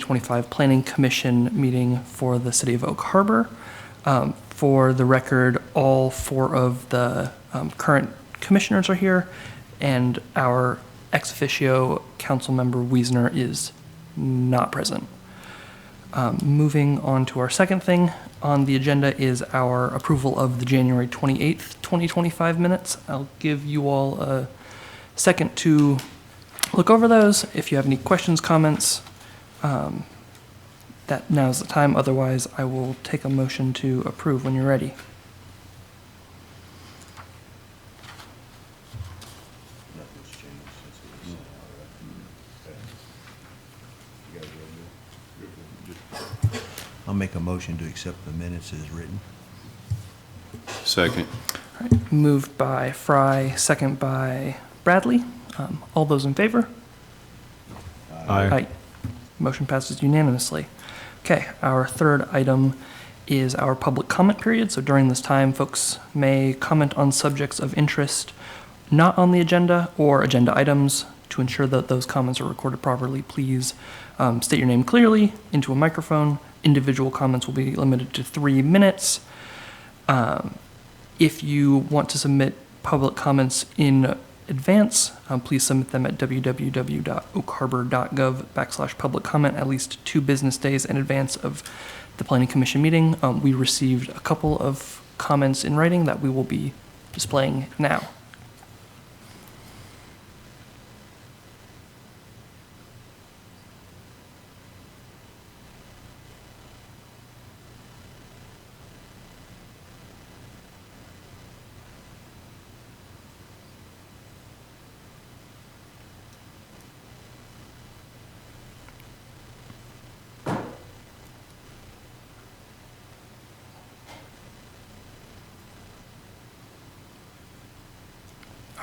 2025 Planning Commission meeting for the City of Oak Harbor. For the record, all 4 of the current commissioners are here, and our ex officio council member Wiesner is not present. Moving on to our second thing on the agenda is our approval of the January 28th, 2025 minutes. I'll give you all a second to look over those. If you have any questions, comments, that now's the time. Otherwise, I will take a motion to approve when you're ready. I'll make a motion to accept the minutes as written. Second. All right, moved by Fry, second by Bradley. All those in favor? Aye. Motion passes unanimously. Okay, our third item is our public comment period. So during this time, folks may comment on subjects of interest not on the agenda or agenda items. To ensure that those comments are recorded properly, please state your name clearly into a microphone. Individual comments will be limited to 3 minutes. If you want to submit public comments in advance, please submit them at www.oakharbor.gov/public comment at least 2 business days in advance of the Planning Commission meeting. We received a couple of comments in writing that we will be displaying now.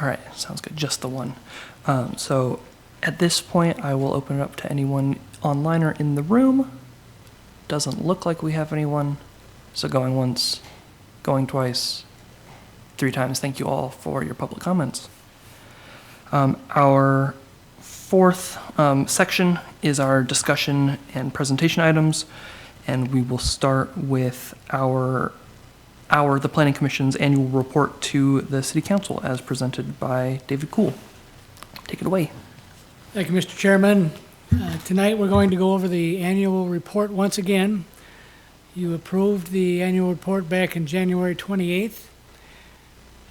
All right, sounds good, just the one. So at this point, I will open it up to anyone online or in the room. Doesn't look like we have anyone. So going once, going twice, 3 times. Thank you all for your public comments. Our fourth section is our discussion and presentation items, and we will start with the Planning Commission's annual report to the City Council as presented by David Kuhl. Take it away. Thank you, Mr. Chairman. Tonight we're going to go over the annual report once again. You approved the annual report back in January 28th.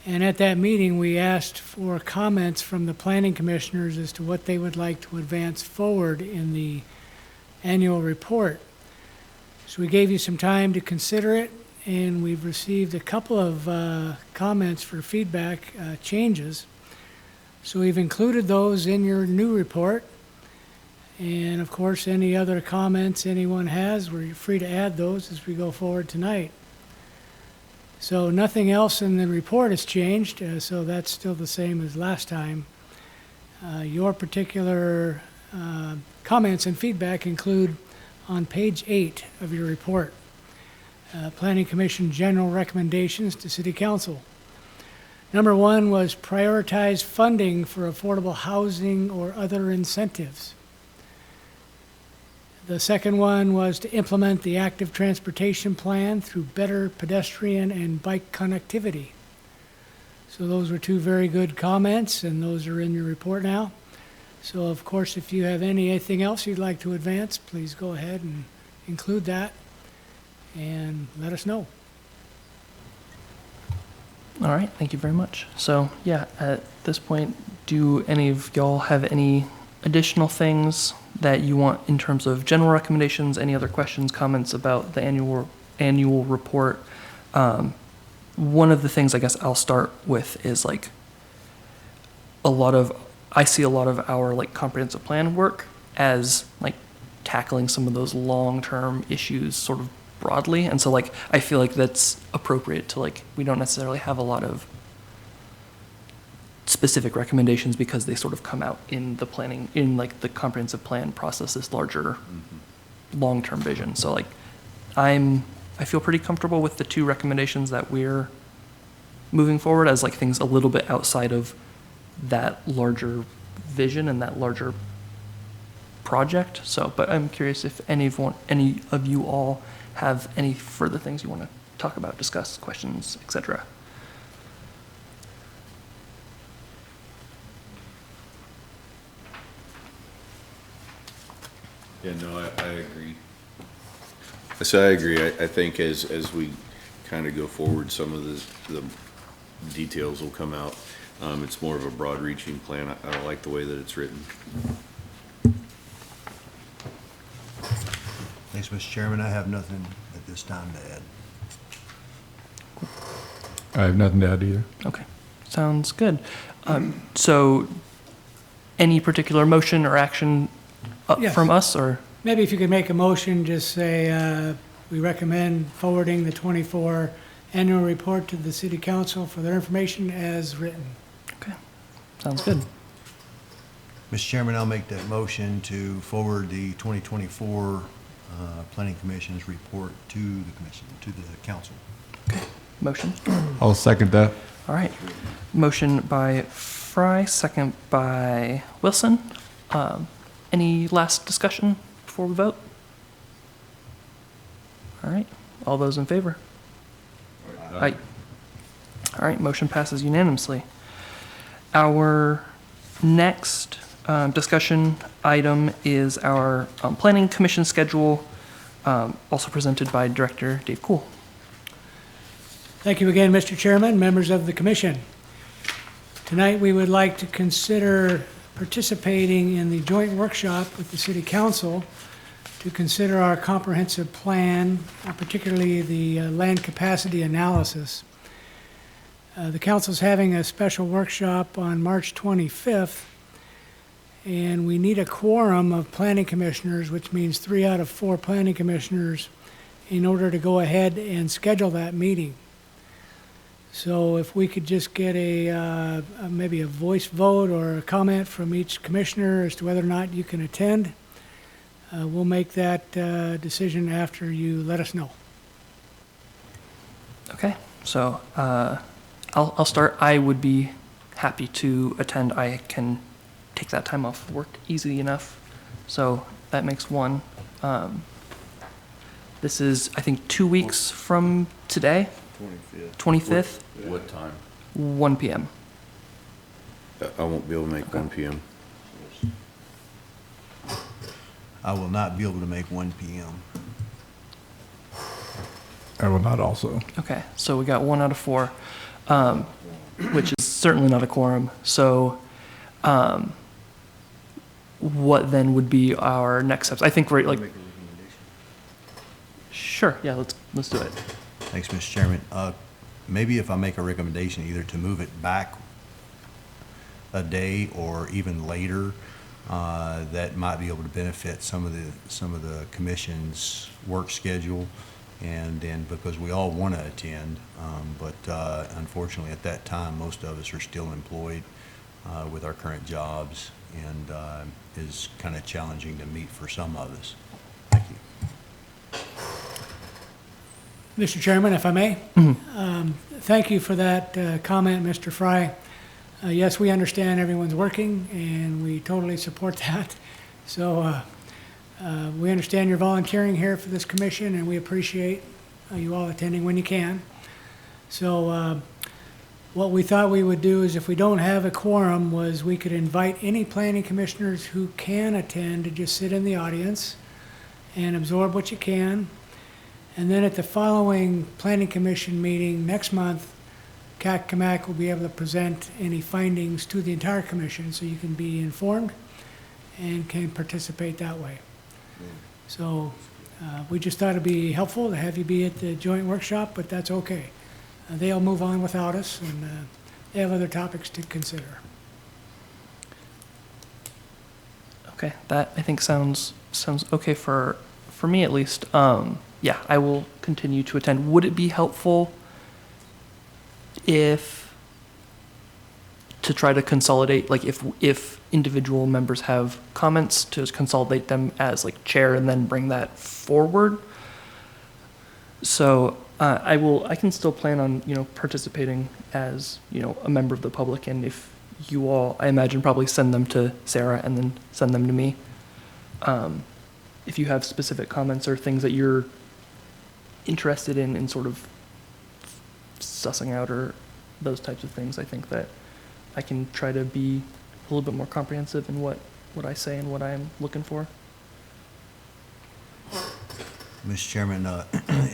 And at that meeting, we asked for comments from the planning commissioners as to what they would like to advance forward in the annual report. So we gave you some time to consider it, and we've received a couple of comments for feedback changes. So we've included those in your new report. And of course, any other comments anyone has, we're free to add those as we go forward tonight. So nothing else in the report has changed, so that's still the same as last time. Your particular comments and feedback include on page 8 of your report, Planning Commission general recommendations to City Council. Number 1 was prioritize funding for affordable housing or other incentives. The second one was to implement the active transportation plan through better pedestrian and bike connectivity. So those were 2 very good comments, and those are in your report now. So of course, if you have anything else you'd like to advance, please go ahead and include that and let us know. All right, thank you very much. So yeah, at this point, do any of y'all have any additional things that you want in terms of general recommendations? Any other questions, comments about the annual report? One of the things I guess I'll start with is like I see a lot of our like comprehensive plan work as like tackling some of those long-term issues sort of broadly. And so like, I feel like that's appropriate to like, we don't necessarily have a lot of specific recommendations because they sort of come out in the planning, in like the comprehensive plan process, this larger long-term vision. So like, I feel pretty comfortable with the 2 recommendations that we're moving forward as like things a little bit outside of that larger vision and that larger project. So, but I'm curious if any of you all have any further things you want to talk about, discuss, questions, etc. Yeah, no, I agree. So I agree. I think as we kind of go forward, some of the details will come out. It's more of a broad-reaching plan. I like the way that it's written. Thanks, Mr. Chairman. I have nothing at this time to add. I have nothing to add either. Okay, sounds good. So, any particular motion or action Yes. from us, or? Maybe if you could make a motion, just say, we recommend forwarding the 24 annual report to the city council for their information as written. Okay, sounds good. Mr. Chairman, I'll make that motion to forward the 2024 Planning Commission's report to the commission, to the council. Motion. I'll second that. All right. Motion by Fry, second by Wilson. Any last discussion before we vote? All right. All those in favor? Aye. All right. Motion passes unanimously. Our next discussion item is our Planning Commission schedule, also presented by Director Dave Cool. Thank you again, Mr. Chairman, members of the commission. Tonight, we would like to consider participating in the joint workshop with the city council to consider our comprehensive plan, particularly the land capacity analysis. The council's having a special workshop on March 25th, and we need a quorum of planning commissioners, which means 3 out of 4 planning commissioners, in order to go ahead and schedule that meeting. So if we could just get maybe a voice vote or a comment from each commissioner as to whether or not you can attend, we'll make that decision after you let us know. Okay, so I'll start. I would be happy to attend. I can take that time off work easy enough. So that makes 1. This is, I think, 2 weeks from today, 25th, What time? 1 p.m. I won't be able to make 1 p.m. I will not be able to make 1 p.m. I will not also. Okay, so we got 1 out of 4, which is certainly not a quorum. So what then would be our next steps? I think we're like, sure, yeah, let's do it. Thanks, Mr. Chairman. Maybe if I make a recommendation either to move it back a day or even later, that might be able to benefit some of the commission's work schedule, and then because we all want to attend, but unfortunately at that time most of us are still employed with our current jobs, and is kind of challenging to meet for some of us. Thank you. Mr. Chairman, if I may, thank you for that comment, Mr. Fry. Yes, we understand everyone's working, and we totally support that. So we understand you're volunteering here for this commission, and we appreciate you all attending when you can. So what we thought we would do is, if we don't have a quorum, was we could invite any planning commissioners who can attend to just sit in the audience and absorb what you can. And then at the following planning commission meeting next month, CAC-CAMAC will be able to present any findings to the entire commission, so you can be informed and can participate that way. So we just thought it'd be helpful to have you be at the joint workshop, but that's okay. They'll move on without us, and they have other topics to consider. Okay, that I think sounds okay for me at least. Yeah, I will continue to attend. Would it be helpful to try to consolidate, like if individual members have comments, to consolidate them as like chair and then bring that forward? So I can still plan on, participating as, a member of the public, and if you all, I imagine, probably send them to Sarah and then send them to me. If you have specific comments or things that you're interested in sort of sussing out or those types of things, I think that I can try to be a little bit more comprehensive in what I say and what I'm looking for. Mr. Chairman,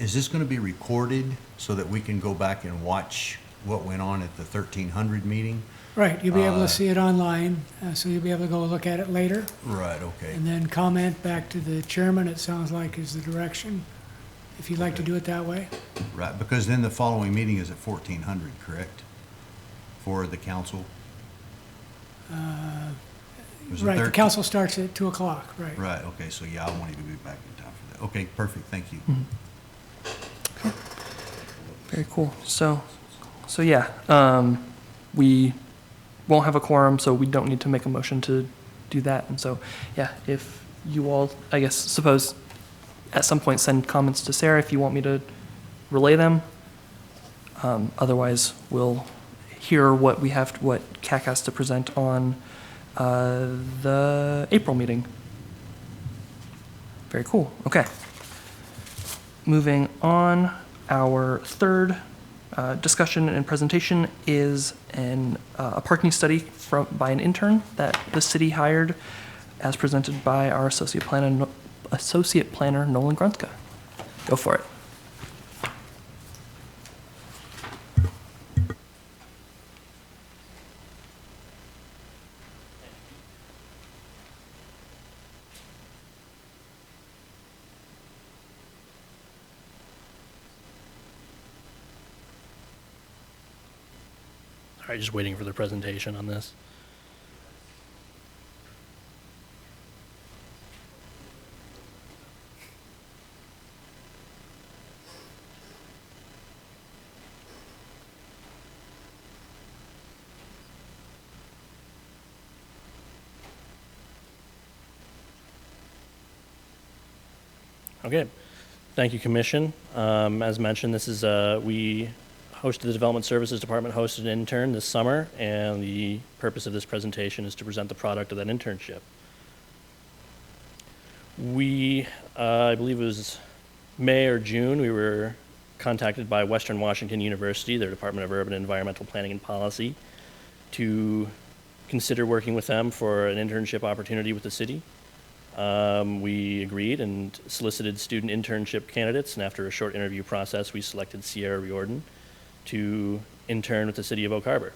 is this going to be recorded so that we can go back and watch what went on at the 1300 meeting? Right, you'll be able to see it online, so you'll be able to go look at it later, Right, okay. and then comment back to the chairman, it sounds like is the direction, if you'd like to do it that way. Right, because then the following meeting is at 1400, correct? For the council? Was it Right, the 13? council starts at 2 o'clock, right. Right, okay, so yeah, I wanted to be back in time for that. Okay, perfect, thank you. Very cool. So yeah, we won't have a quorum, so we don't need to make a motion to do that. And so, yeah, if you all, I guess, suppose at some point send comments to Sarah if you want me to relay them. Otherwise, we'll hear what CAC has to present on the April meeting. Very cool. Okay. Moving on, our third discussion and presentation is a parking study by an intern that the city hired, as presented by our associate planner Nolan Grunska. Go for it. All right, just waiting for the presentation on this. Okay, thank you, Commission. As mentioned, this is we hosted the Development Services Department hosted an intern this summer, and the purpose of this presentation is to present the product of that internship. We, I believe it was May or June, we were contacted by Western Washington University, their Department of Urban and Environmental Planning and Policy, to consider working with them for an internship opportunity with the city. We agreed and solicited student internship candidates, and after a short interview process, we selected Sierra Riordan to intern with the city of Oak Harbor.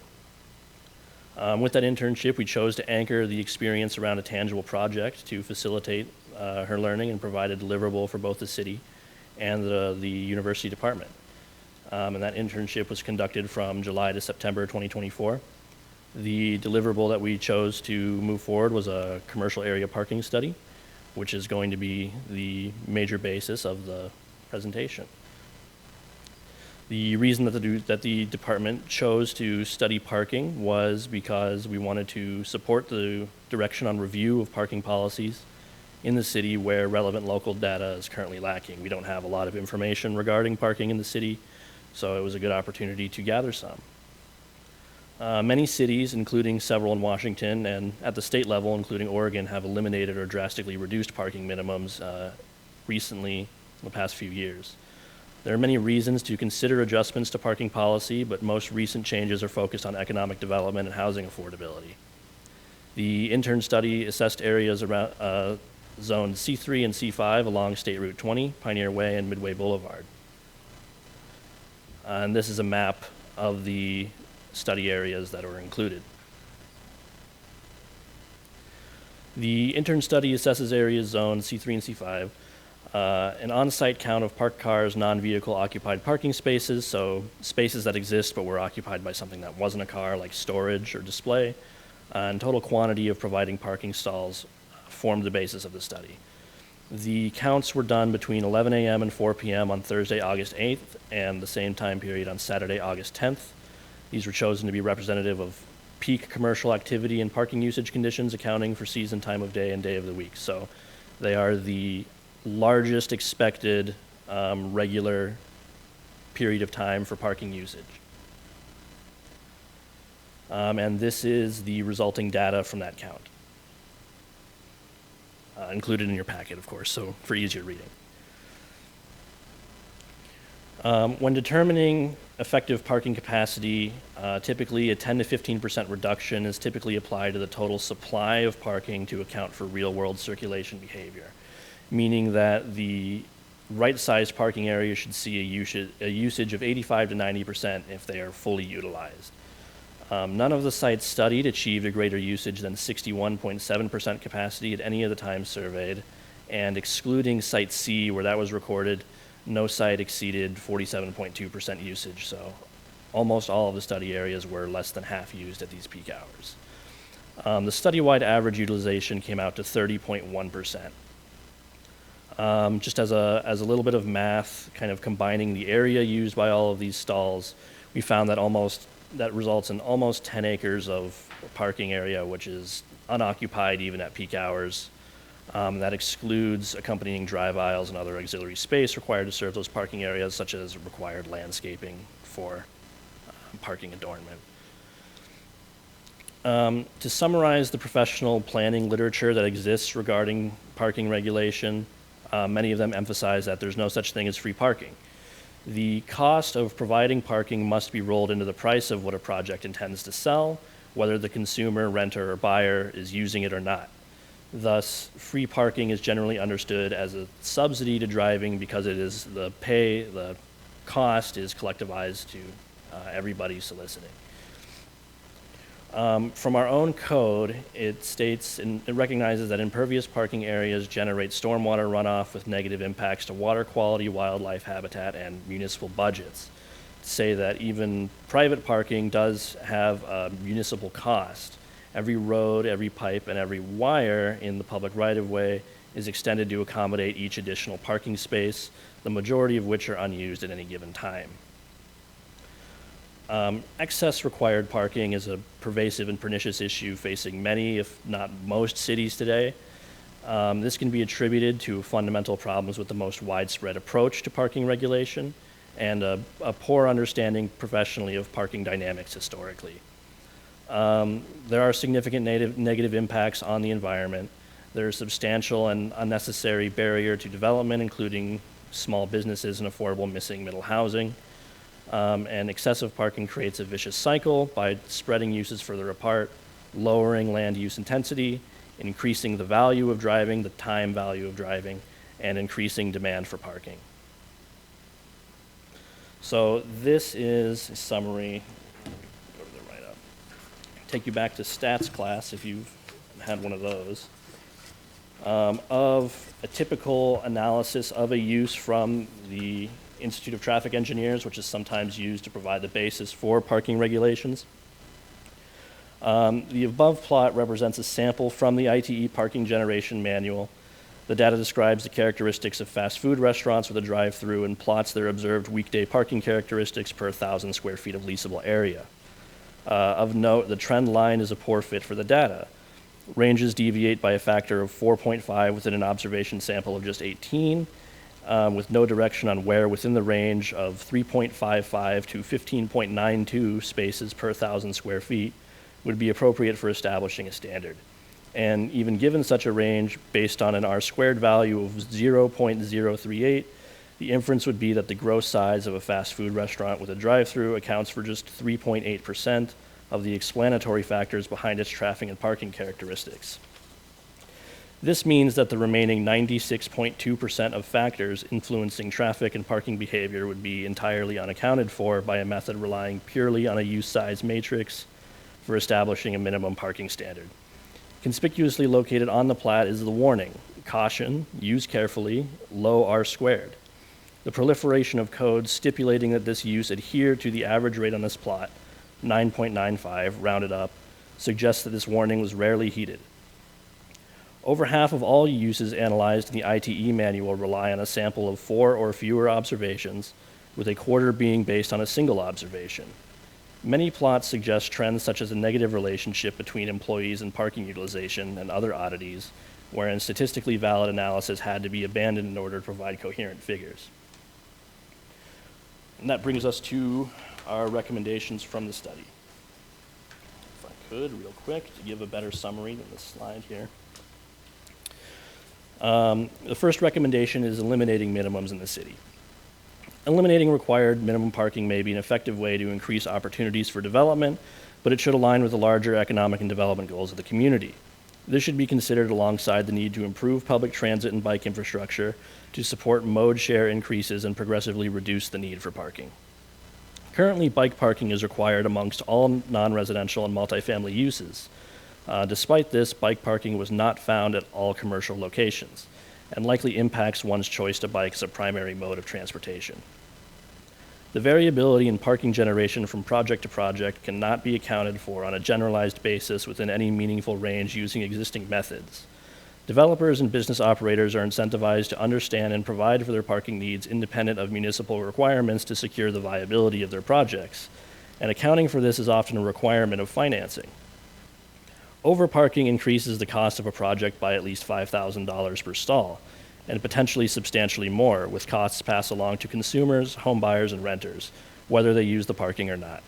With that internship, we chose to anchor the experience around a tangible project to facilitate her learning and provide a deliverable for both the city and the university department. And that internship was conducted from July to September 2024. The deliverable that we chose to move forward was a commercial area parking study, which is going to be the major basis of the presentation. The reason that the department chose to study parking was because we wanted to support the direction on review of parking policies in the city where relevant local data is currently lacking. We don't have a lot of information regarding parking in the city, so it was a good opportunity to gather some. Many cities, including several in Washington and at the state level, including Oregon, have eliminated or drastically reduced parking minimums recently in the past few years. There are many reasons to consider adjustments to parking policy, but most recent changes are focused on economic development and housing affordability. The intern study assessed areas around Zone C3 and C5 along State Route 20, Pioneer Way, and Midway Boulevard. And this is a map of the study areas that were included. The intern study assesses areas zoned C3 and C5. An on-site count of parked cars, non-vehicle occupied parking spaces, so spaces that exist but were occupied by something that wasn't a car, like storage or display, and total quantity of providing parking stalls formed the basis of the study. The counts were done between 11 a.m. and 4 p.m. on Thursday, August 8th, and the same time period on Saturday, August 10th. These were chosen to be representative of peak commercial activity and parking usage conditions, accounting for season, time of day, and day of the week. So they are the largest expected regular period of time for parking usage. And this is the resulting data from that count. included in your packet, of course, so for easier reading. When determining effective parking capacity, typically a 10 to 15% reduction is typically applied to the total supply of parking to account for real-world circulation behavior, meaning that the right-sized parking area should see a usage of 85 to 90% if they are fully utilized. None of the sites studied achieved a greater usage than 61.7% capacity at any of the times surveyed, and excluding Site C, where that was recorded, no site exceeded 47.2% usage, so almost all of the study areas were less than half used at these peak hours. The study-wide average utilization came out to 30.1%. Just as a little bit of math, kind of combining the area used by all of these stalls, we found that that results in almost 10 acres of parking area, which is unoccupied even at peak hours. That excludes accompanying drive aisles and other auxiliary space required to serve those parking areas, such as required landscaping for parking adornment. To summarize the professional planning literature that exists regarding parking regulation, many of them emphasize that there's no such thing as free parking. The cost of providing parking must be rolled into the price of what a project intends to sell, whether the consumer, renter, or buyer is using it or not. Thus, free parking is generally understood as a subsidy to driving because it is the cost is collectivized to everybody soliciting. From our own code, it states and it recognizes that impervious parking areas generate stormwater runoff with negative impacts to water quality, wildlife habitat, and municipal budgets. To say that even private parking does have a municipal cost. Every road, every pipe, and every wire in the public right-of-way is extended to accommodate each additional parking space, the majority of which are unused at any given time. Excess required parking is a pervasive and pernicious issue facing many, if not most, cities today. This can be attributed to fundamental problems with the most widespread approach to parking regulation and a poor understanding professionally of parking dynamics historically. There are significant negative impacts on the environment. There's substantial and unnecessary barrier to development, including small businesses and affordable missing middle housing. And excessive parking creates a vicious cycle by spreading uses further apart, lowering land use intensity, increasing the value of driving, the time value of driving, and increasing demand for parking. So this is a summary. Go to the right up. Take you back to stats class if you've had one of those. Of a typical analysis of a use from the Institute of Traffic Engineers, which is sometimes used to provide the basis for parking regulations. The above plot represents a sample from the ITE Parking Generation Manual. The data describes the characteristics of fast food restaurants with a drive-through and plots their observed weekday parking characteristics per 1,000 square feet of leasable area. Of note, the trend line is a poor fit for the data. Ranges deviate by a factor of 4.5 within an observation sample of just 18, with no direction on where within the range of 3.55 to 15.92 spaces per 1,000 square feet would be appropriate for establishing a standard. And even given such a range, based on an R-squared value of 0.038, the inference would be that the gross size of a fast food restaurant with a drive-through accounts for just 3.8% of the explanatory factors behind its traffic and parking characteristics. This means that the remaining 96.2% of factors influencing traffic and parking behavior would be entirely unaccounted for by a method relying purely on a use size matrix for establishing a minimum parking standard. Conspicuously located on the plat is the warning, caution, use carefully, low R-squared. The proliferation of codes stipulating that this use adhere to the average rate on this plot, 9.95 rounded up, suggests that this warning was rarely heeded. Over half of all uses analyzed in the ITE manual rely on a sample of 4 or fewer observations, with a quarter being based on a single observation. Many plots suggest trends such as a negative relationship between employees and parking utilization and other oddities, wherein statistically valid analysis had to be abandoned in order to provide coherent figures. And that brings us to our recommendations from the study. If I could, real quick, to give a better summary than the slide here. The first recommendation is eliminating minimums in the city. Eliminating required minimum parking may be an effective way to increase opportunities for development, but it should align with the larger economic and development goals of the community. This should be considered alongside the need to improve public transit and bike infrastructure to support mode share increases and progressively reduce the need for parking. Currently, bike parking is required amongst all non-residential and multifamily uses. Despite this, bike parking was not found at all commercial locations and likely impacts one's choice to bike as a primary mode of transportation. The variability in parking generation from project to project cannot be accounted for on a generalized basis within any meaningful range using existing methods. Developers and business operators are incentivized to understand and provide for their parking needs independent of municipal requirements to secure the viability of their projects, and accounting for this is often a requirement of financing. Overparking increases the cost of a project by at least $5,000 per stall, and potentially substantially more, with costs passed along to consumers, home buyers, and renters, whether they use the parking or not.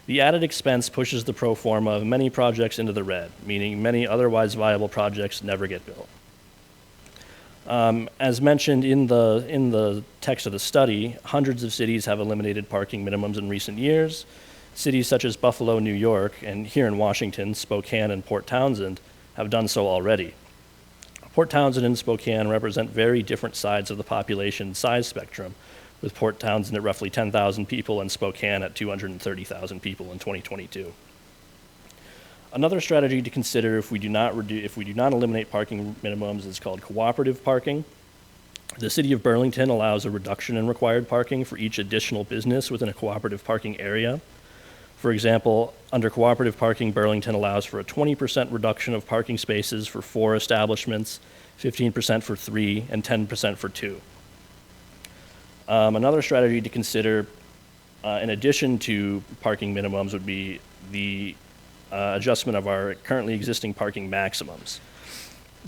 The added expense pushes the pro forma of many projects into the red, meaning many otherwise viable projects never get built. As mentioned in the text of the study, hundreds of cities have eliminated parking minimums in recent years. Cities such as Buffalo, New York, and here in Washington, Spokane and Port Townsend have done so already. Port Townsend and Spokane represent very different sides of the population size spectrum, with Port Townsend at roughly 10,000 people and Spokane at 230,000 people in 2022. Another strategy to consider if we do not eliminate parking minimums is called cooperative parking. The city of Burlington allows a reduction in required parking for each additional business within a cooperative parking area. For example, under cooperative parking, Burlington allows for a 20% reduction of parking spaces for 4 establishments, 15% for 3, and 10% for 2. Another strategy to consider, in addition to parking minimums, would be the adjustment of our currently existing parking maximums.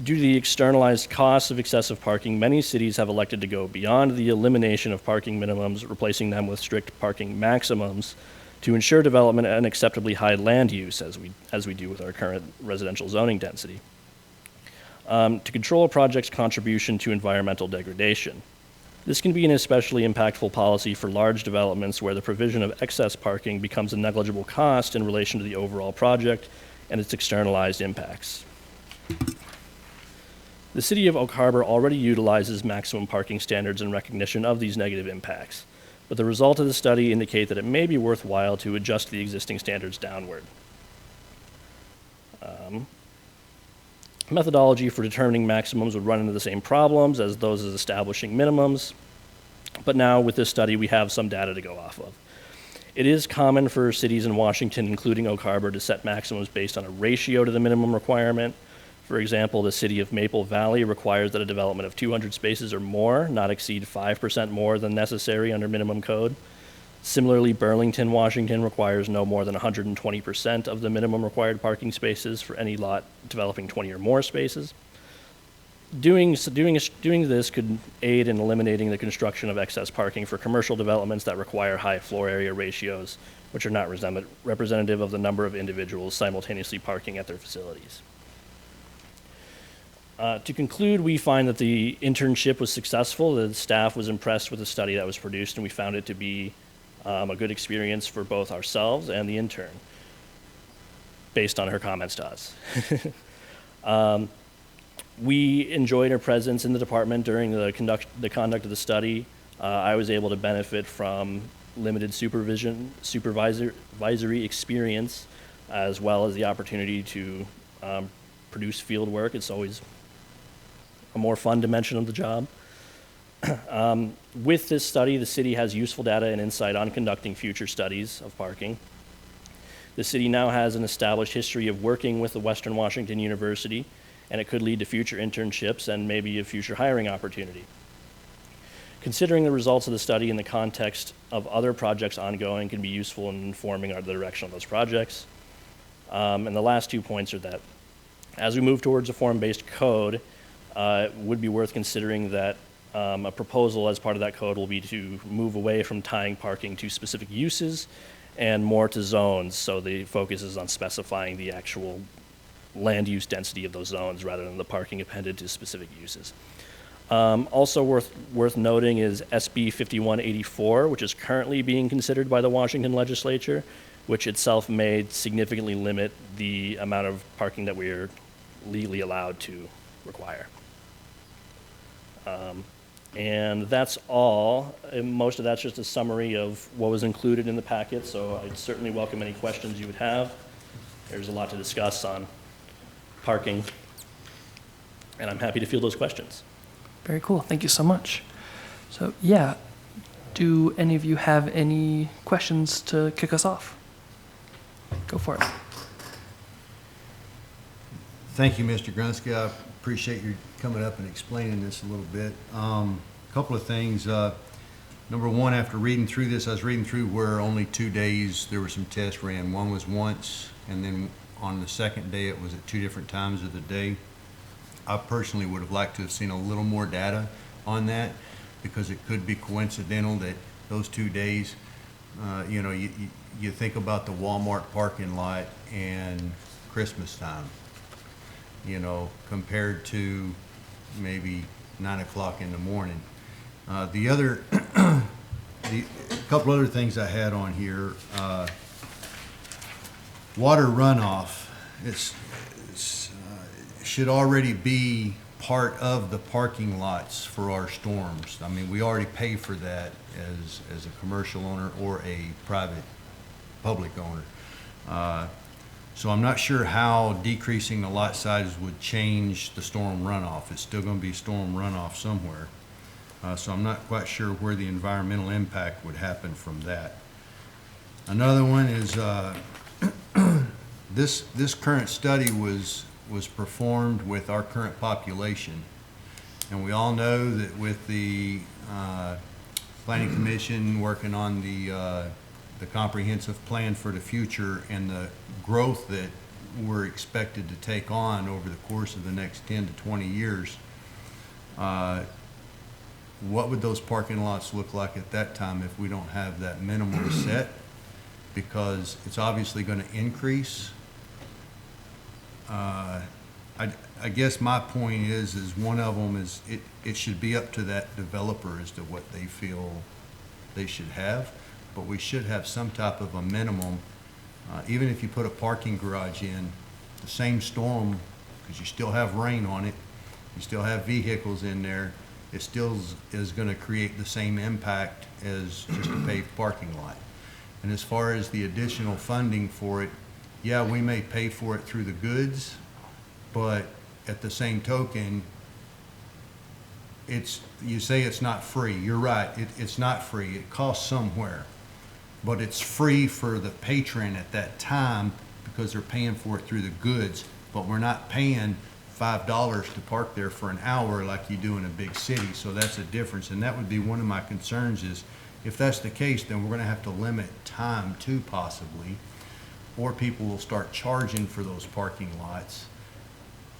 Due to the externalized costs of excessive parking, many cities have elected to go beyond the elimination of parking minimums, replacing them with strict parking maximums to ensure development at an acceptably high land use, as we do with our current residential zoning density, to control a project's contribution to environmental degradation. This can be an especially impactful policy for large developments where the provision of excess parking becomes a negligible cost in relation to the overall project and its externalized impacts. The City of Oak Harbor already utilizes maximum parking standards in recognition of these negative impacts, but the results of the study indicate that it may be worthwhile to adjust the existing standards downward. Methodology for determining maximums would run into the same problems as those as establishing minimums, but now with this study we have some data to go off of. It is common for cities in Washington, including Oak Harbor, to set maximums based on a ratio to the minimum requirement. For example, the city of Maple Valley requires that a development of 200 spaces or more not exceed 5% more than necessary under minimum code. Similarly, Burlington, Washington requires no more than 120% of the minimum required parking spaces for any lot developing 20 or more spaces. Doing this could aid in eliminating the construction of excess parking for commercial developments that require high floor area ratios, which are not representative of the number of individuals simultaneously parking at their facilities. To conclude, we find that the internship was successful. The staff was impressed with the study that was produced, and we found it to be a good experience for both ourselves and the intern, based on her comments to us. We enjoyed her presence in the department during the conduct of the study. I was able to benefit from limited supervisory experience, as well as the opportunity to produce field work. It's always a more fun dimension of the job. With this study, the city has useful data and insight on conducting future studies of parking. The city now has an established history of working with the Western Washington University, and it could lead to future internships and maybe a future hiring opportunity. Considering the results of the study in the context of other projects ongoing can be useful in informing the direction of those projects. And the last 2 points are that as we move towards a form-based code, it would be worth considering that a proposal as part of that code will be to move away from tying parking to specific uses and more to zones, so the focus is on specifying the actual land use density of those zones rather than the parking appended to specific uses. Also worth noting is SB 5184, which is currently being considered by the Washington legislature, which itself may significantly limit the amount of parking that we are legally allowed to require. And that's all. And most of that's just a summary of what was included in the packet, so I'd certainly welcome any questions you would have. There's a lot to discuss on parking, and I'm happy to field those questions. Very cool. Thank you so much. So, yeah, do any of you have any questions to kick us off? Go for it. Thank you, Mr. Grunsky. I appreciate you coming up and explaining this a little bit. Couple of things. Number one, after reading through this, I was reading through where only 2 days there were some tests ran. One was once, and then on the second day, it was at 2 different times of the day. I personally would have liked to have seen a little more data on that, because it could be coincidental that those 2 days, you know, you think about the Walmart parking lot and Christmas time, you know, compared to maybe 9 o'clock in the morning. The other, a couple other things I had on here, water runoff, should already be part of the parking lots for our storms. I mean, we already pay for that as a commercial owner or a private, public owner. So I'm not sure how decreasing the lot size would change the storm runoff. It's still going to be storm runoff somewhere. So I'm not quite sure where the environmental impact would happen from that. Another one is this current study was performed with our current population. And we all know that with the Planning Commission working on the comprehensive plan for the future and the growth that we're expected to take on over the course of the next 10 to 20 years, what would those parking lots look like at that time if we don't have that minimum set? Because it's obviously going to increase. I guess my point is one of them is it should be up to that developer as to what they feel they should have, but we should have some type of a minimum. Even if you put a parking garage in, the same storm, because you still have rain on it, you still have vehicles in there, it still is going to create the same impact as just a paved parking lot. And as far as the additional funding for it, yeah, we may pay for it through the goods, but at the same token, you say it's not free. You're right, it's not free. It costs somewhere, but it's free for the patron at that time because they're paying for it through the goods, but we're not paying $5 to park there for an hour like you do in a big city. So that's a difference, and that would be one of my concerns is if that's the case, then we're going to have to limit time too, possibly, or people will start charging for those parking lots,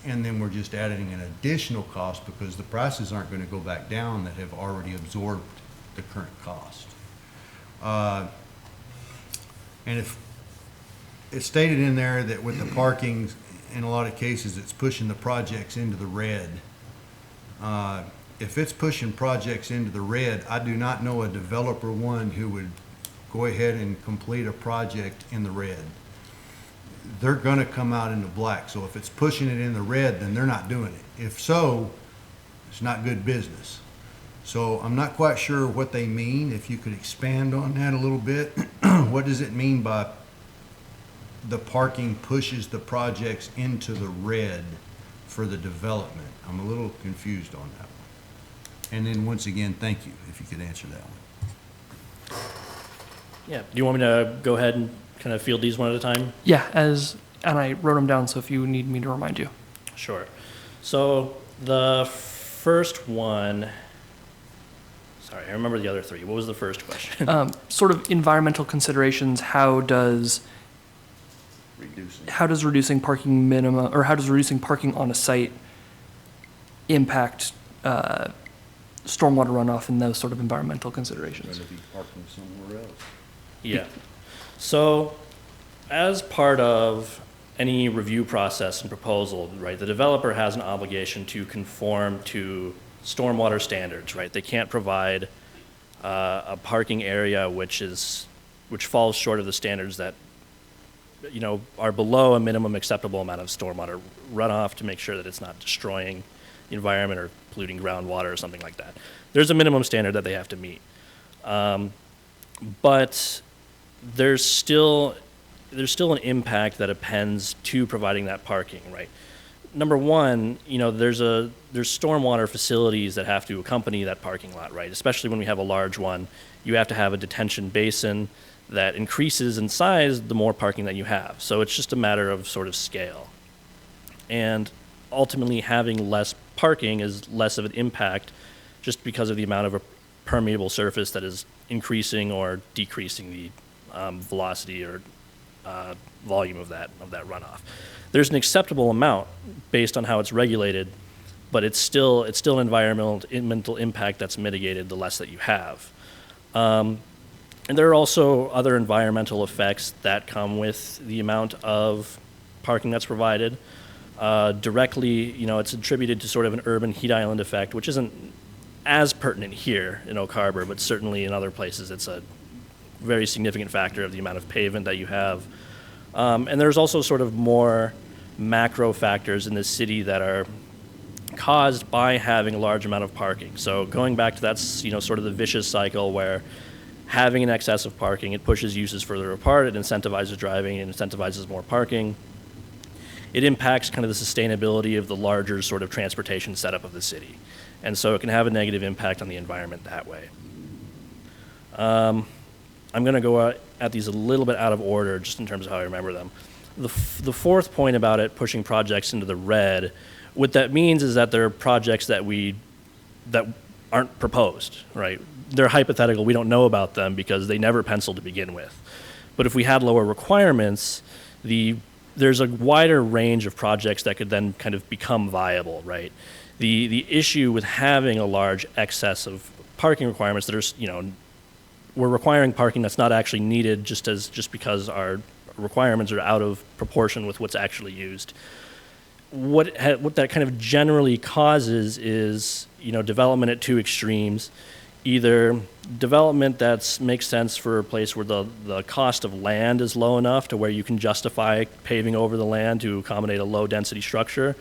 and then we're just adding an additional cost because the prices aren't going to go back down that have already absorbed the current cost. And if it's stated in there that with the parking, in a lot of cases, it's pushing the projects into the red. If it's pushing projects into the red, I do not know a developer one who would go ahead and complete a project in the red. They're going to come out in the black. So if it's pushing it in the red, then they're not doing it. If so, it's not good business. So I'm not quite sure what they mean. If you could expand on that a little bit. What does it mean by the parking pushes the projects into the red for the development? I'm a little confused on that one. And then once again, thank you, if you could answer that one. Yeah, do you want me to go ahead and kind of field these one at a time? Yeah, and I wrote them down, so if you need me to remind you. Sure. So the first one, sorry, I remember the other three. What was the first question? Sort of environmental considerations, how does reducing parking minimum, or how does reducing parking on a site impact stormwater runoff and those sort of environmental considerations? Rather be parking somewhere else. Yeah. So as part of any review process and proposal, right, the developer has an obligation to conform to stormwater standards, right? They can't provide a parking area which falls short of the standards that, you know, are below a minimum acceptable amount of stormwater runoff to make sure that it's not destroying the environment or polluting groundwater or something like that. There's a minimum standard that they have to meet. But there's still an impact that appends to providing that parking, right? Number one, you know, there's stormwater facilities that have to accompany that parking lot, right? Especially when we have a large one, you have to have a detention basin that increases in size the more parking that you have. So it's just a matter of sort of scale. And ultimately having less parking is less of an impact just because of the amount of a permeable surface that is increasing or decreasing the velocity or volume of that runoff. There's an acceptable amount based on how it's regulated, but it's still an environmental impact that's mitigated the less that you have. And there are also other environmental effects that come with the amount of parking that's provided. Directly, you know, it's attributed to sort of an urban heat island effect, which isn't as pertinent here in Oak Harbor, but certainly in other places it's a very significant factor of the amount of pavement that you have. And there's also sort of more macro factors in this city that are caused by having a large amount of parking. So going back to that, you know, sort of the vicious cycle where having an excess of parking, it pushes uses further apart, it incentivizes driving, it incentivizes more parking. It impacts kind of the sustainability of the larger sort of transportation setup of the city. And so it can have a negative impact on the environment that way. I'm going to go at these a little bit out of order just in terms of how I remember them. The fourth point about it pushing projects into the red, what that means is that there are projects that aren't proposed, right? They're hypothetical. We don't know about them because they never penciled to begin with. But if we had lower requirements, there's a wider range of projects that could then kind of become viable, right? The issue with having a large excess of parking requirements that are, you know, we're requiring parking that's not actually needed just because our requirements are out of proportion with what's actually used. What that kind of generally causes is, you know, development at two extremes. Either development that makes sense for a place where the cost of land is low enough to where you can justify paving over the land to accommodate a low density structure,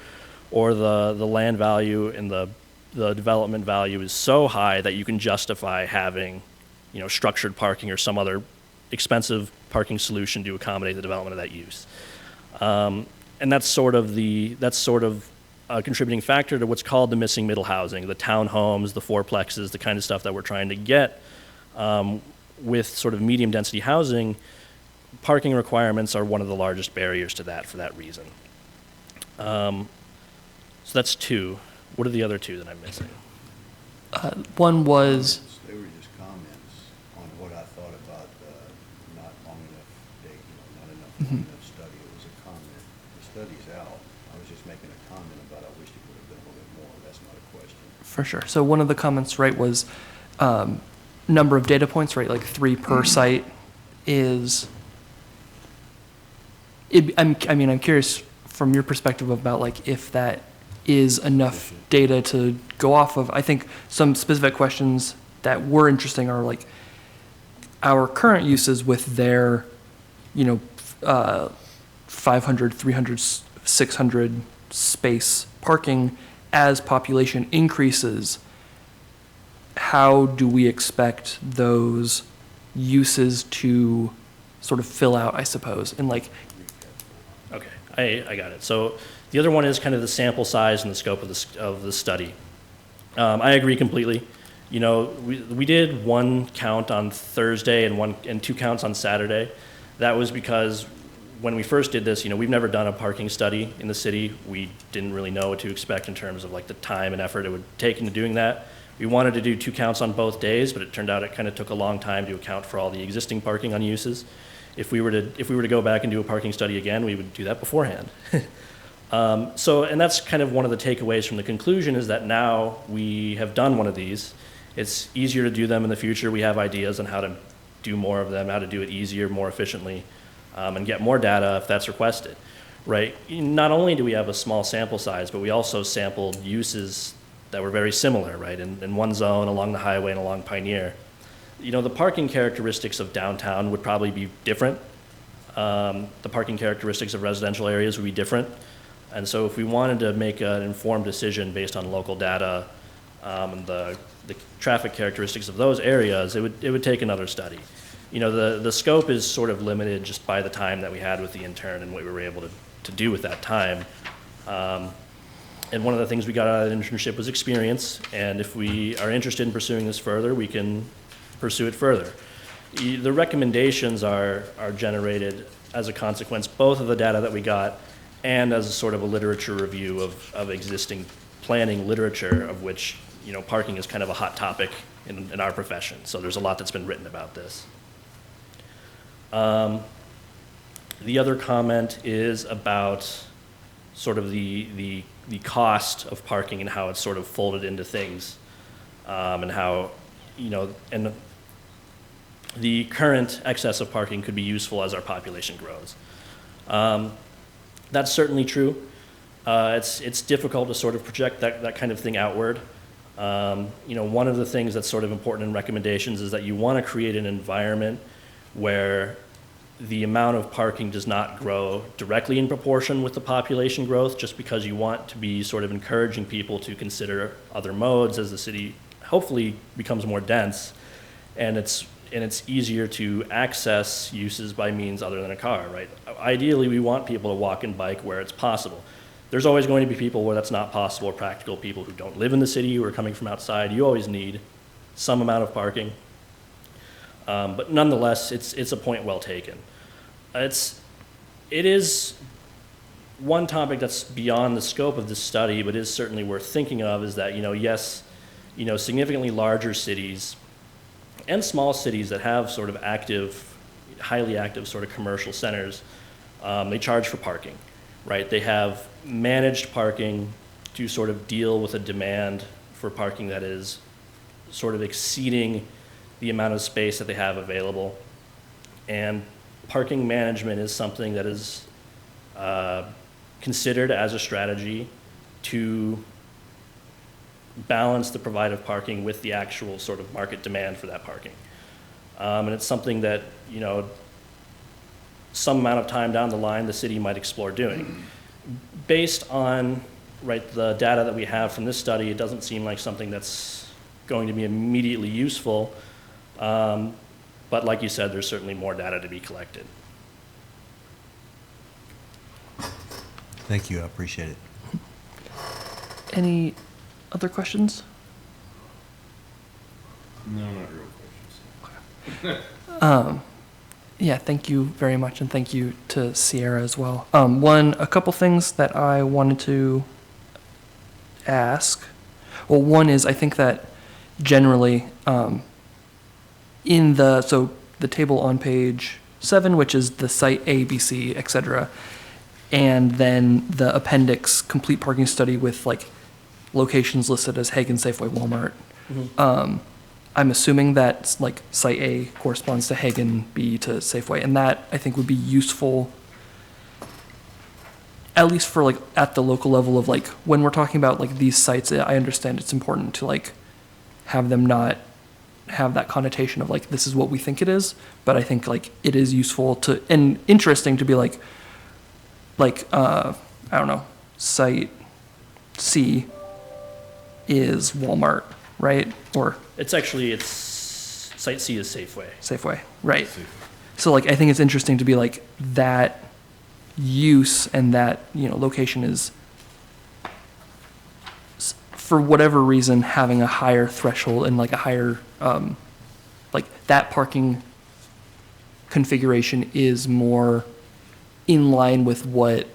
or the land value and the development value is so high that you can justify having, you know, structured parking or some other expensive parking solution to accommodate the development of that use. And that's sort of a contributing factor to what's called the missing middle housing, the townhomes, the fourplexes, the kind of stuff that we're trying to get with sort of medium density housing. Parking requirements are one of the largest barriers to that for that reason. So that's two. What are the other two that I'm missing? One was, They were just comments on what I thought about not long enough date, not enough study. It was a comment. The study's out. I was just making a comment about I wish it would have been a little bit more. That's not a question. for sure. So one of the comments, right, was number of data points, right? Like 3 per site is. I'm curious from your perspective about like if that is enough data to go off of. I think some specific questions that were interesting are like our current uses with their, 500, 300, 600 space parking. As population increases, how do we expect those uses to sort of fill out, I suppose, and like. Okay, I got it. So the other one is kind of the sample size and the scope of the study. I agree completely. You know, we did one count on Thursday and 2 counts on Saturday. That was because when we first did this, we've never done a parking study in the city. We didn't really know what to expect in terms of like the time and effort it would take into doing that. We wanted to do 2 counts on both days, but it turned out it kind of took a long time to account for all the existing parking on uses. If we were to go back and do a parking study again, we would do that beforehand. And that's kind of one of the takeaways from the conclusion is that now we have done one of these. It's easier to do them in the future. We have ideas on how to do more of them, how to do it easier, more efficiently, and get more data if that's requested. right? Not only do we have a small sample size, but we also sampled uses that were very similar, right? In one zone along the highway and along Pioneer. You know, the parking characteristics of downtown would probably be different. The parking characteristics of residential areas would be different. And so if we wanted to make an informed decision based on local data, and the traffic characteristics of those areas, it would take another study. You know, the scope is sort of limited just by the time that we had with the intern and what we were able to do with that time. And one of the things we got out of the internship was experience, and if we are interested in pursuing this further, we can pursue it further. The recommendations are generated as a consequence both of the data that we got and as a sort of a literature review of existing planning literature, of which, you know, parking is kind of a hot topic in our profession. So there's a lot that's been written about this. The other comment is about sort of the cost of parking and how it's sort of folded into things, and how, you know, and the current excess of parking could be useful as our population grows. That's certainly true. It's difficult to sort of project that kind of thing outward. You know, one of the things that's sort of important in recommendations is that you want to create an environment where the amount of parking does not grow directly in proportion with the population growth, just because you want to be sort of encouraging people to consider other modes as the city hopefully becomes more dense, and it's easier to access uses by means other than a car, right? Ideally, we want people to walk and bike where it's possible. There's always going to be people where that's not possible, or practical people who don't live in the city, who are coming from outside. You always need some amount of parking. But nonetheless, it's a point well taken. It is one topic that's beyond the scope of this study, but is certainly worth thinking of, is that, you know, yes, you know, significantly larger cities and small cities that have sort of active, highly active sort of commercial centers, they charge for parking, right? They have managed parking to sort of deal with a demand for parking that is sort of exceeding the amount of space that they have available. And parking management is something that is considered as a strategy to balance the provided parking with the actual sort of market demand for that parking. And it's something that, you know, some amount of time down the line, the city might explore doing. Based on, right, the data that we have from this study, it doesn't seem like something that's going to be immediately useful. But like you said, there's certainly more data to be collected. Thank you, I appreciate it. Any other questions? No, not real questions. Yeah, thank you very much, and thank you to Sierra as well. A couple things that I wanted to ask. Well, one is, I think that generally, so the table on page 7, which is the site A, B, C, et cetera, and then the appendix, complete parking study with like locations listed as Hagen, Safeway, Walmart. Mm-hmm. I'm assuming that like site A corresponds to Hagen, B to Safeway, and that I think would be useful, at least for like at the local level of like when we're talking about like these sites. I understand it's important to like have them not have that connotation of like this is what we think it is, but I think like it is useful to and interesting to be like I don't know, site C is Walmart, right? Or It's site C is Safeway. Safeway, right? So like I think it's interesting to be like that use and that, you know, location is for whatever reason having a higher threshold and like a higher like that parking configuration is more in line with what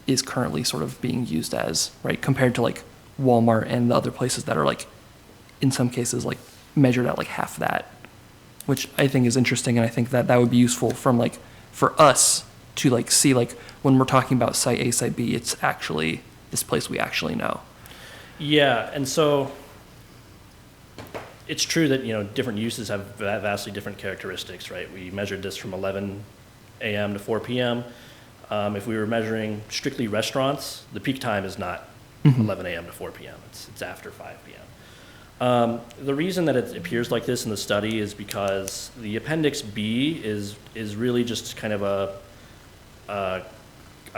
is currently sort of being used as, right, compared to like Walmart and the other places that are like in some cases like measured at like half that, which I think is interesting. And I think that that would be useful from like for us to like see like when we're talking about site A, site B, it's actually this place we actually know. Yeah, and so it's true that, you know, different uses have vastly different characteristics, right? We measured this from 11 a.m. to 4 p.m. If we were measuring strictly restaurants, the peak time is not 11 a.m. to 4 p.m. It's after 5 p.m. The reason that it appears like this in the study is because the Appendix B is really just kind of a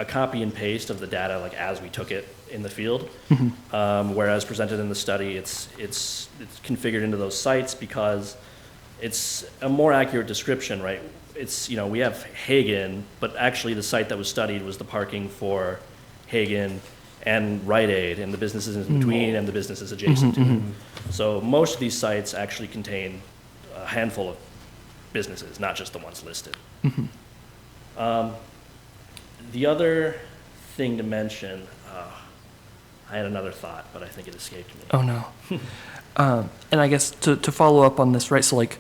copy and paste of the data like as we took it in the field. Whereas presented in the study, it's configured into those sites because it's a more accurate description, right? It's, you know, we have Hagen, but actually the site that was studied was the parking for Hagen and Rite Aid and the businesses in between and the businesses adjacent to it. So most of these sites actually contain a handful of businesses, not just the ones listed. The other thing to mention, I had another thought, but I think it escaped me. Oh, no. And I guess to follow up on this, right, so like,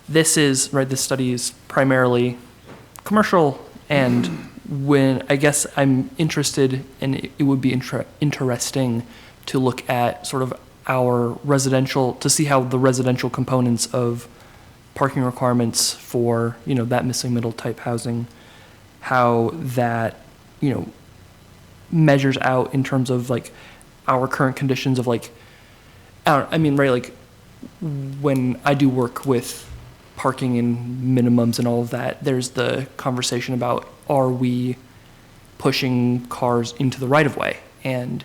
this is, right, this study is primarily commercial, and when, I guess I'm interested, and it would be interesting to look at sort of our residential, to see how the residential components of parking requirements for, you know, that missing middle type housing, how that, you know, measures out in terms of like our current conditions of like, I mean, right, like when I do work with parking and minimums and all of that, there's the conversation about, are we pushing cars into the right of way? And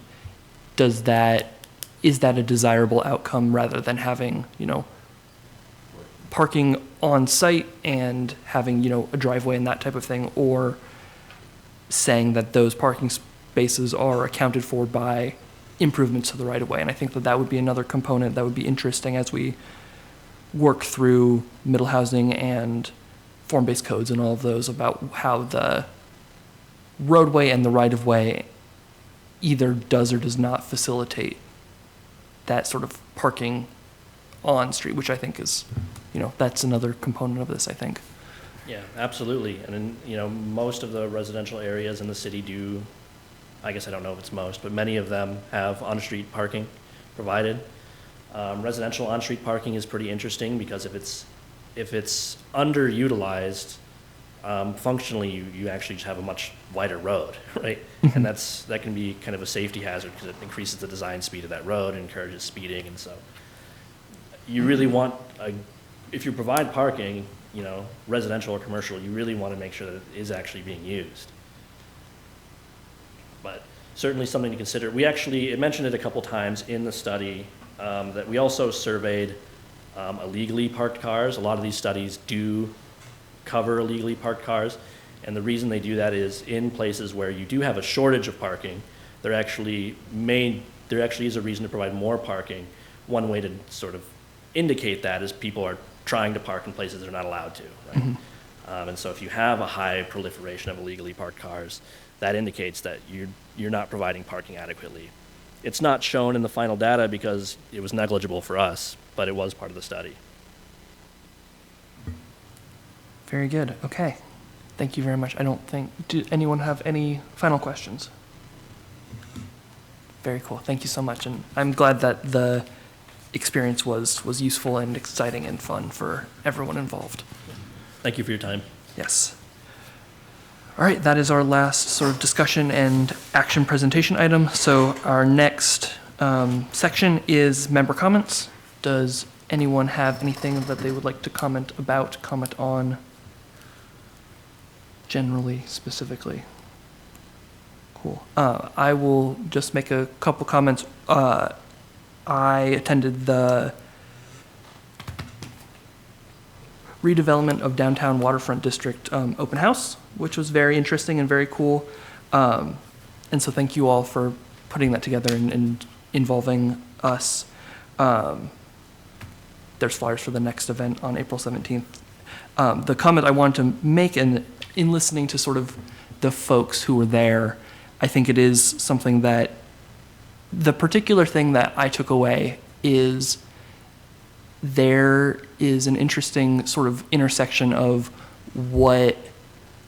is that a desirable outcome rather than having, you know, parking on site and having, you know, a driveway and that type of thing, or saying that those parking spaces are accounted for by improvements to the right of way? And I think that would be another component that would be interesting as we work through middle housing and form-based codes and all of those, about how the roadway and the right of way either does or does not facilitate that sort of parking on street, which I think is, you know, that's another component of this, I think. Yeah, absolutely. And then, you know, most of the residential areas in the city do, I guess I don't know if it's most, but many of them have on-street parking provided. Residential on-street parking is pretty interesting because if it's underutilized, functionally you actually just have a much wider road, right? And that can be kind of a safety hazard because it increases the design speed of that road and encourages speeding. And so you really want, if you provide parking, you know, residential or commercial, you really want to make sure that it is actually being used. But certainly something to consider. It mentioned it a couple times in the study, that we also surveyed illegally parked cars. A lot of these studies do cover illegally parked cars, and the reason they do that is in places where you do have a shortage of parking, there actually is a reason to provide more parking. One way to sort of indicate that is people are trying to park in places they're not allowed to, right? And so if you have a high proliferation of illegally parked cars, that indicates that you're not providing parking adequately. It's not shown in the final data because it was negligible for us, but it was part of the study. Very good. Okay. Thank you very much. Did anyone have any final questions? Very cool. Thank you so much. And I'm glad that the experience was useful and exciting and fun for everyone involved. Thank you for your time. Yes. All right, that is our last sort of discussion and action presentation item. So our next section is member comments. Does anyone have anything that they would like to comment on, generally, specifically? Cool. I will just make a couple comments. I attended the redevelopment of downtown waterfront district open house, which was very interesting and very cool. And so thank you all for putting that together and involving us. There's flyers for the next event on April 17th. The comment I wanted to make, and in listening to sort of the folks who were there, I think it is something that the particular thing that I took away is there is an interesting sort of intersection of what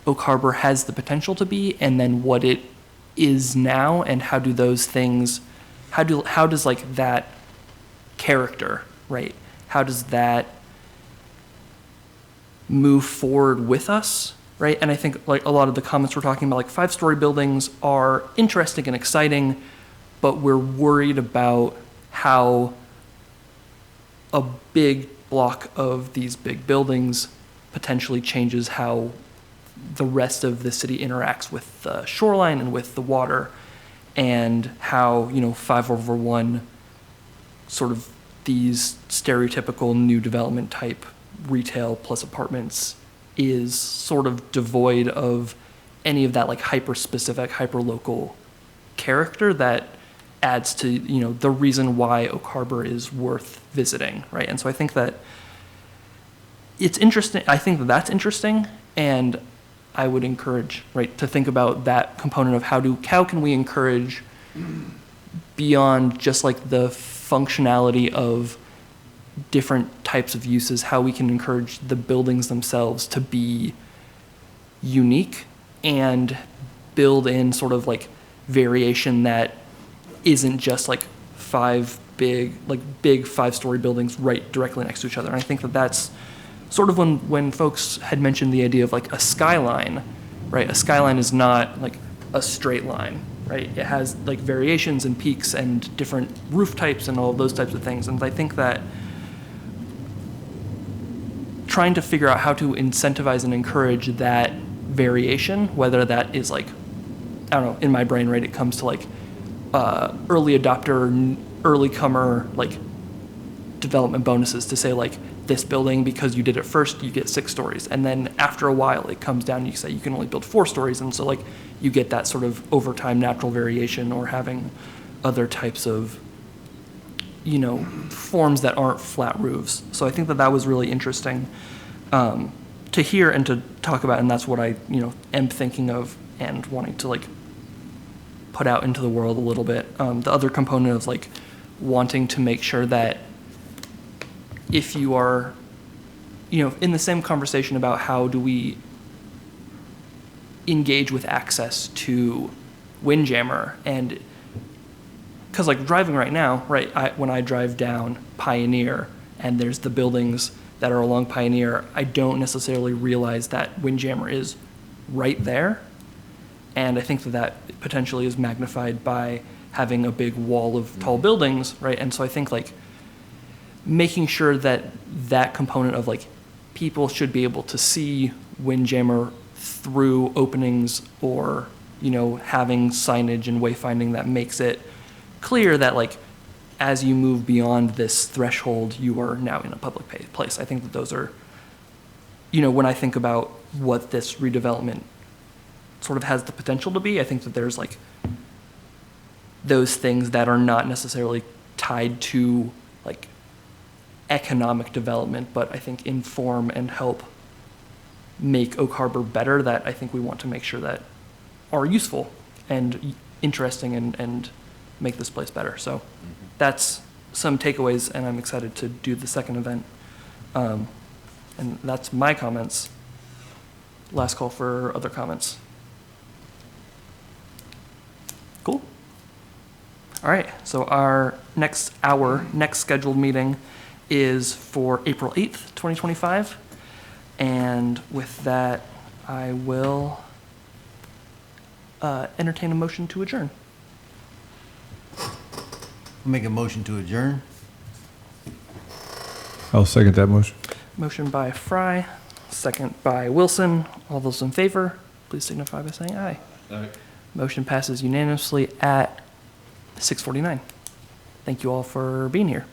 Oak Harbor has the potential to be and then what it is now, and how do those things, how does like that character, right? How does that move forward with us right? And I think like a lot of the comments we're talking about, like 5-story buildings are interesting and exciting, but we're worried about how a big block of these big buildings potentially changes how the rest of the city interacts with the shoreline and with the water, and how, 5/1 sort of these stereotypical new development type retail plus apartments is sort of devoid of any of that like hyper specific, hyper local character that adds to, the reason why Oak Harbor is worth visiting, right? And so I think that it's interesting. I think that that's interesting, and I would encourage, right, to think about that component of how can we encourage beyond just like the functionality of different types of uses, how we can encourage the buildings themselves to be unique and build in sort of like variation that isn't just like big 5-story buildings right directly next to each other. And I think that that's sort of when folks had mentioned the idea of like a skyline, right? A skyline is not like a straight line, right? It has like variations and peaks and different roof types and all of those types of things. And I think that trying to figure out how to incentivize and encourage that variation, whether that is like, I don't know, in my brain, right, it comes to like early adopter, early comer, like development bonuses to say like this building, because you did it first, you get 6 stories. And then after a while, it comes down, you say you can only build 4 stories. And so like you get that sort of over time natural variation, or having other types of, forms that aren't flat roofs. So I think that was really interesting to hear and to talk about. And that's what I, am thinking of and wanting to like put out into the world a little bit. The other component of like wanting to make sure that if you are, in the same conversation about how do we engage with access to Windjammer, and because like driving right now, right, when I drive down Pioneer and there's the buildings that are along Pioneer, I don't necessarily realize that Windjammer is right there. And I think that potentially is magnified by having a big wall of tall buildings, right? And so I think like making sure that that component of like people should be able to see Windjammer through openings, or, having signage and wayfinding that makes it clear that like as you move beyond this threshold, you are now in a public place. I think that those are, when I think about what this redevelopment sort of has the potential to be, I think that there's like those things that are not necessarily tied to like economic development, but I think inform and help make Oak Harbor better, that I think we want to make sure that are useful and interesting and make this place better. So that's some takeaways, and I'm excited to do the second event. And that's my comments. Last call for other comments. Cool. All right, so our next scheduled meeting is for April 8th, 2025. And with that, I will entertain a motion to adjourn. Make a motion to adjourn. I'll second that motion. Motion by Fry, second by Wilson. All those in favor, please signify by saying aye. Aye. Motion passes unanimously at 6:49. Thank you all for being here.